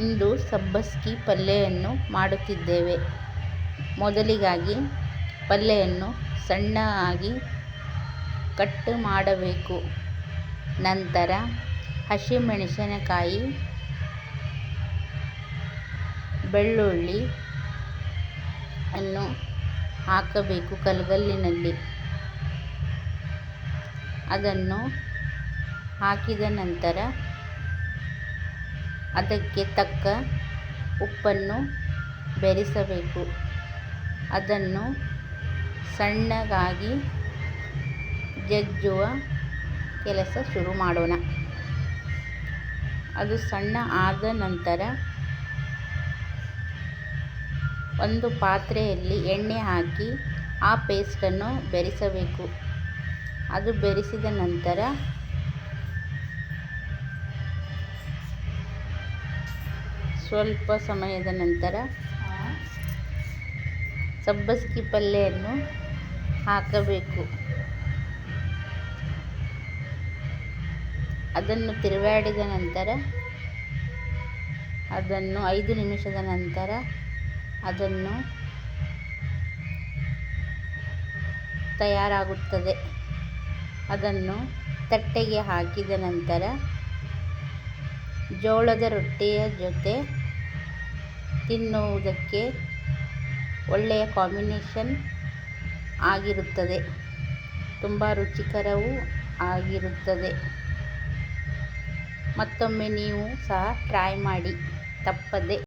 ಇಂದು ಸಬ್ಬಸ್ಗಿ ಪಲ್ಯವನ್ನು ಮಾಡುತ್ತಿದ್ದೇವೆ. ಮೊದಲಿಗಾಗಿ ಪಲ್ಯವನ್ನು ಸಣ್ಣಗೆ ಕಟ್ ಮಾಡಬೇಕು. ನಂತರ ಹಸಿಮೆಣಸಿನಕಾಯಿ, ಬೆಳ್ಳುಳ್ಳಿ ಅನ್ನು ಹಾಕಬೇಕು ಕಲ್ಲುಗಲ್ಲಿನಲ್ಲಿ. ಅದನ್ನು ಹಾಕಿದ ನಂತರ ಅದಕ್ಕೆ ತಕ್ಕ ಉಪ್ಪನ್ನು ಬೆರೆಸಬೇಕು. ಅದನ್ನು ಸಣ್ಣಗಾಗಿ ಜಜ್ಜುವ ಕೆಲಸ ಶುರು ಮಾಡೋಣ. ಅದು ಸಣ್ಣ ಆದ ನಂತರ ಒಂದು ಪಾತ್ರೆಯಲ್ಲಿ ಎಣ್ಣೆ ಹಾಕಿ ಆ ಪೇಸ್ಟನ್ನು ಬೆರೆಸಬೇಕು. ಅದು ಬೆರೆಸಿದ ನಂತರ ಸ್ವಲ್ಪ ಸಮಯದ ನಂತರ ಸಬ್ಬಸ್ಗಿ ಪಲ್ಯವನ್ನು ಹಾಕಬೇಕು. ಅದನ್ನು ತಿರುವಾಡಿದ ನಂತರ ಅದನ್ನು 5 ನಿಮಿಷದ ನಂತರ ಅದನ್ನು ತಯಾರಾಗುತ್ತದೆ. ಅದನ್ನು ತಟ್ಟೆಗೆ ಹಾಕಿದ ನಂತರ ಜೋಳದ ರೊಟ್ಟಿಯ ಜೊತೆ ತಿನ್ನುವುದಕ್ಕೆ ಒಳ್ಳೆಯ ಕಾಂಬಿನೇಷನ್ ಆಗಿರುತ್ತದೆ. ತುಂಬ ರುಚಿಕರವೂ ಆಗಿರುತ್ತದೆ. ಮತ್ತೊಮ್ಮೆ ನೀವು ಸಹ ಟ್ರೈ ಮಾಡಿ ತಪ್ಪದೆ.